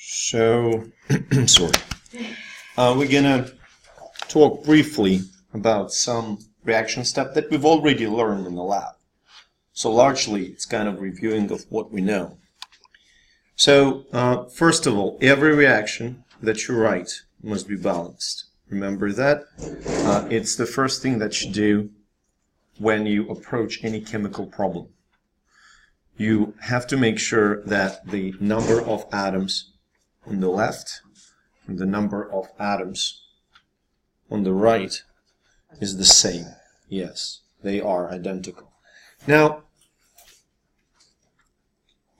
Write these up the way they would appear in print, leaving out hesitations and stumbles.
So, sorry. We're gonna talk briefly about some reaction step that we've already learned in the lab. So largely, it's kind of reviewing of what we know. So, first of all, every reaction that you write must be balanced. Remember that. It's the first thing that you do when you approach any chemical problem. You have to make sure that the number of atoms on the left and the number of atoms on the right is the same. Yes, they are identical. Now,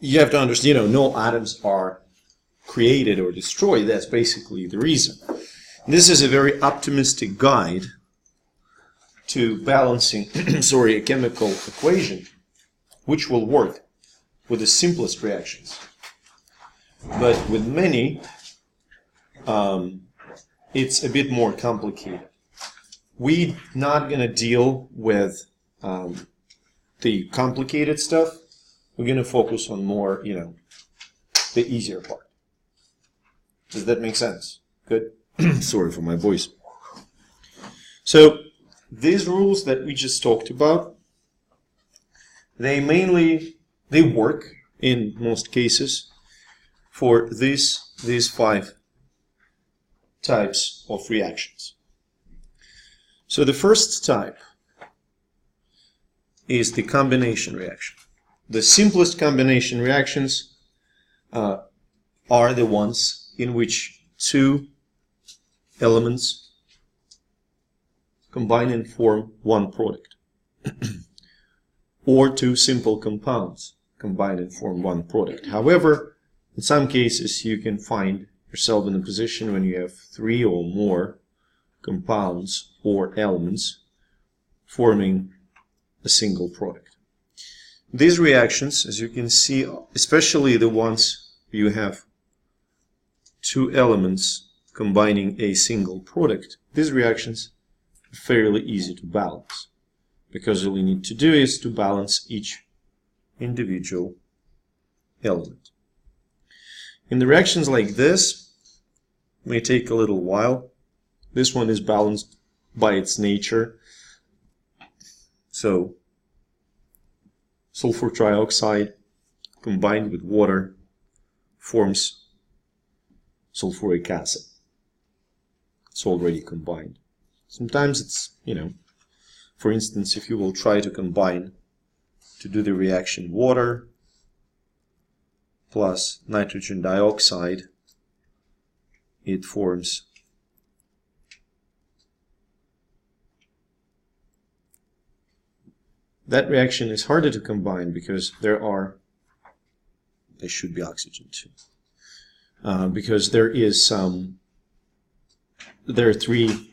you have to understand, no atoms are created or destroyed. That's basically the reason. This is a very optimistic guide to balancing a chemical equation, which will work with the simplest reactions. But with many, it's a bit more complicated. We're not going to deal with the complicated stuff. We're going to focus on more, the easier part. Does that make sense? Good? Sorry for my voice. So, these rules that we just talked about, they work in most cases for these 5 types of reactions. So the first type is the combination reaction. The simplest combination reactions are the ones in which 2 elements combine and form one product. Or 2 simple compounds combine and form one product. However, in some cases you can find yourself in a position when you have 3 or more compounds or elements forming a single product. These reactions, as you can see, especially the ones you have 2 elements combining a single product, these reactions are fairly easy to balance, because all you need to do is to balance each individual element. In the reactions like this, it may take a little while. This one is balanced by its nature. So, sulfur trioxide combined with water forms sulfuric acid. It's already combined. Sometimes it's, for instance, if you will try to combine to do the reaction water plus nitrogen dioxide, it forms that reaction is harder to combine because there should be oxygen too. Because there are 3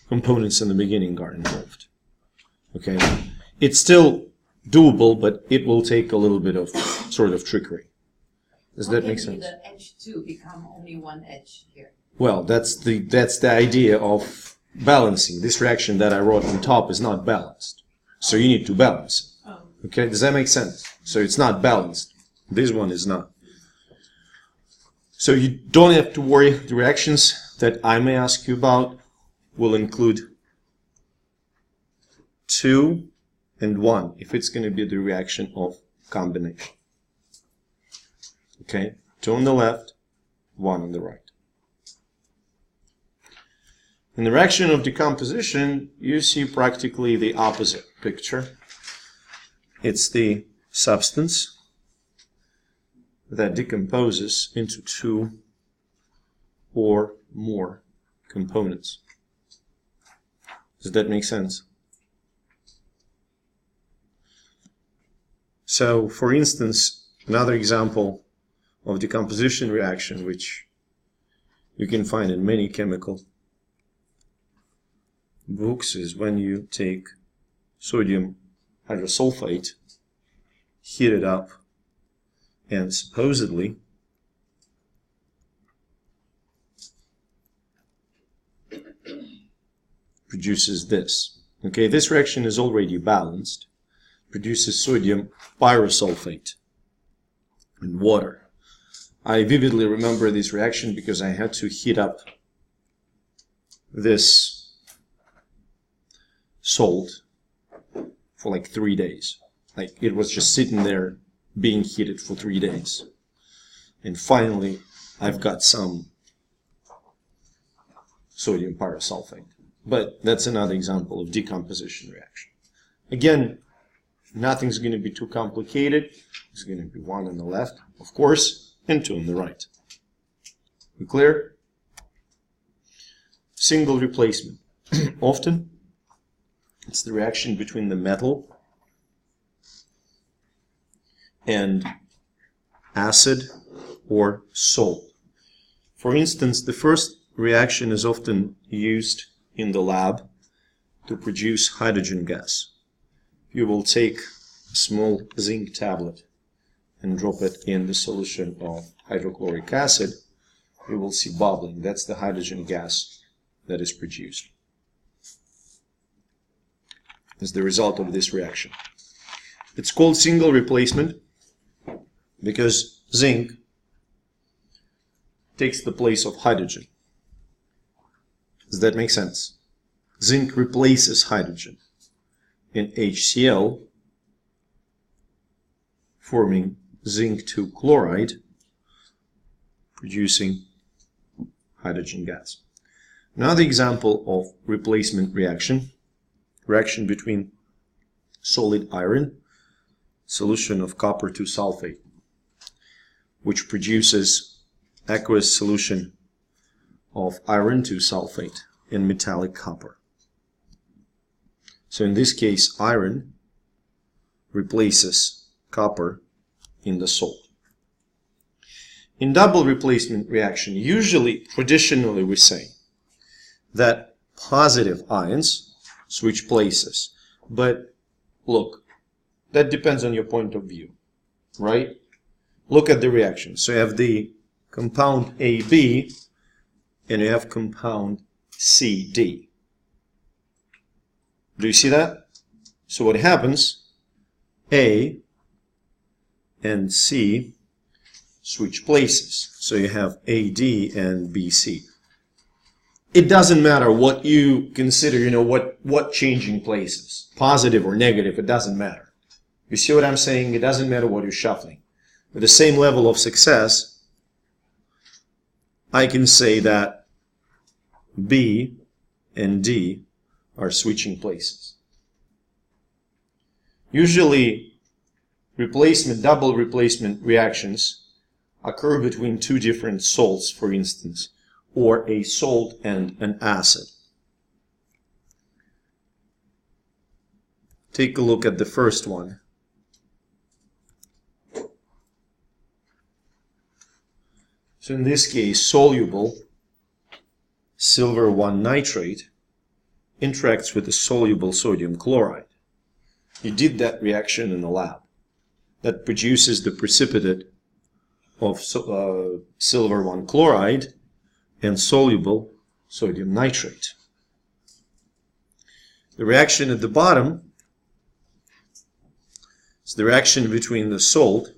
components in the beginning are involved. Okay, it's still doable, but it will take a little bit of sort of trickery. Does that make sense? The edge 2 become only one edge here. Well, that's the idea of balancing. This reaction that I wrote on top is not balanced, so you need to balance it. Oh. Okay, does that make sense? So it's not balanced. This one is not. So you don't have to worry. The reactions that I may ask you about will include 2 and 1 if it's going to be the reaction of combination. Okay, 2 on the left, 1 on the right. In the reaction of decomposition, you see practically the opposite picture. It's the substance that decomposes into 2 or more components. Does that make sense? So, for instance, another example of decomposition reaction, which you can find in many chemical books, is when you take sodium hydrosulfate, heat it up, and supposedly produces this. Okay, this reaction is already balanced, produces sodium pyrosulfate and water. I vividly remember this reaction because I had to heat up this salt for like 3 days. Like, it was just sitting there being heated for 3 days. And finally, I've got some sodium pyrosulfate. But that's another example of decomposition reaction. Again, nothing's going to be too complicated. There's going to be 1 on the left, of course, and 2 on the right. We clear? Single replacement. Often, it's the reaction between the metal and acid or salt. For instance, the first reaction is often used in the lab to produce hydrogen gas. You will take a small zinc tablet and drop it in the solution of hydrochloric acid. You will see bubbling. That's the hydrogen gas that is produced as the result of this reaction. It's called single replacement because zinc takes the place of hydrogen. Does that make sense? Zinc replaces hydrogen in HCl, forming zinc 2 chloride, producing hydrogen gas. Another example of replacement reaction between solid iron, solution of copper 2 sulfate, which produces aqueous solution of iron 2 sulfate and metallic copper. So in this case, iron replaces copper in the salt. In double replacement reaction, traditionally we say that positive ions switch places. But look, that depends on your point of view, right? Look at the reaction. So you have the compound AB and you have compound CD. Do you see that? So what happens? A and C switch places. So you have AD and BC. It doesn't matter what you consider, what changing places. Positive or negative, it doesn't matter. You see what I'm saying? It doesn't matter what you're shuffling. With the same level of success, I can say that B and D are switching places. Usually, double replacement reactions occur between 2 different salts, for instance, or a salt and an acid. Take a look at the first one. So in this case, soluble silver 1 nitrate interacts with the soluble sodium chloride. You did that reaction in the lab. That produces the precipitate of silver 1 chloride and soluble sodium nitrate. The reaction at the bottom is the reaction between the salt,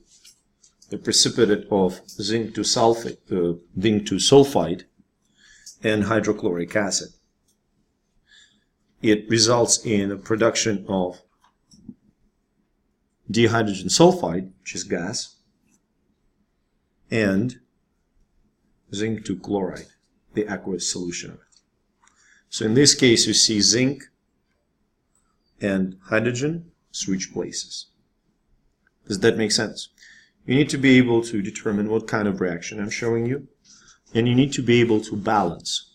the precipitate of zinc 2 sulfide, and hydrochloric acid. It results in a production of dihydrogen sulfide, which is gas, and zinc 2 chloride, the aqueous solution of it. So in this case, you see zinc and hydrogen switch places. Does that make sense? You need to be able to determine what kind of reaction I'm showing you, and you need to be able to balance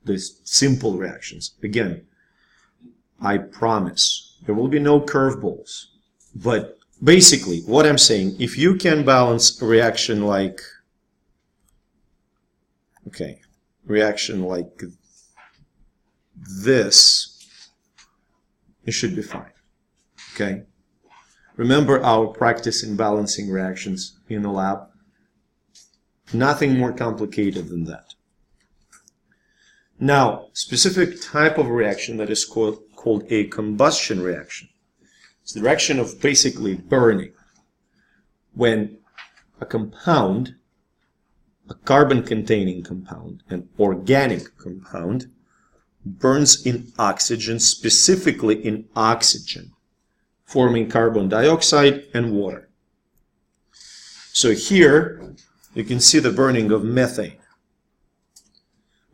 these simple reactions. Again, I promise there will be no curveballs, but basically what I'm saying, if you can balance a reaction like this, it should be fine. Okay? Remember our practice in balancing reactions in the lab? Nothing more complicated than that. Now, specific type of reaction that is called a combustion reaction. It's the direction of basically burning. When a compound, a carbon-containing compound, an organic compound, burns in oxygen, specifically in oxygen, forming carbon dioxide and water. So here you can see the burning of methane.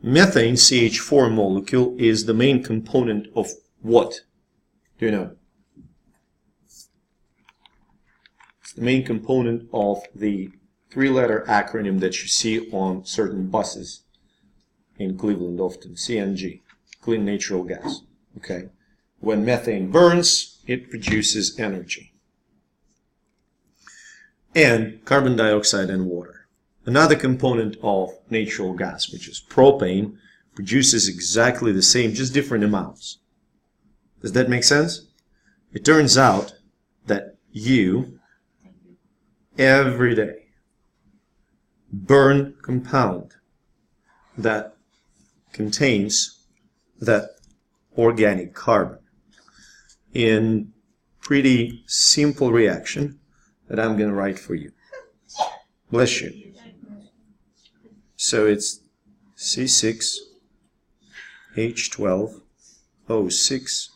Methane, CH4 molecule, is the main component of what? Do you know? It's the main component of the three-letter acronym that you see on certain buses in Cleveland often, CNG, clean natural gas. Okay. When methane burns, it produces energy. And carbon dioxide and water. Another component of natural gas, which is propane, produces exactly the same, just different amounts. Does that make sense? It turns out that you, every day, burn compound that contains that organic carbon in pretty simple reaction that I'm going to write for you. Bless you. So it's C6H12O6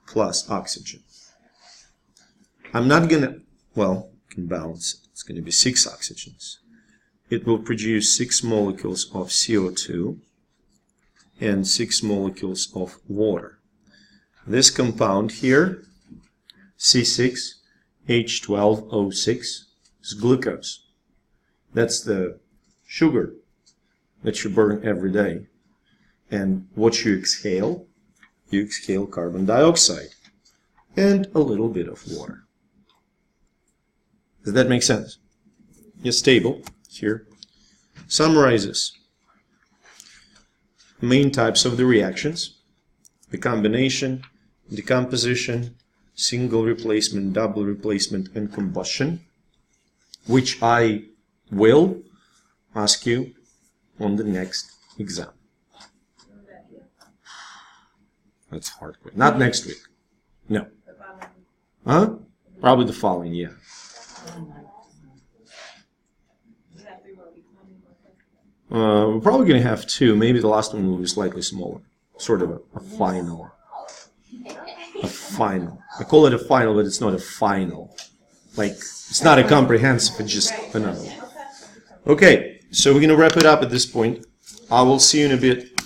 plus oxygen. I'm not going to, well, can balance it. It's going to be 6 oxygens. It will produce 6 molecules of CO2 and 6 molecules of water. This compound here, C6H12O6, is glucose. That's the sugar that you burn every day. And what you exhale carbon dioxide and a little bit of water. Does that make sense? Yes, table here summarizes main types of the reactions: the combination, decomposition, single replacement, double replacement, and combustion, which I will ask you on the next exam. That's hard. Not next week. No. Huh? Probably the following year. We're probably going to have 2. Maybe the last one will be slightly smaller. Sort of a final. A final. I call it a final, but it's not a final. Like, it's not a comprehensive, it's just another one. Okay, so we're going to wrap it up at this point. I will see you in a bit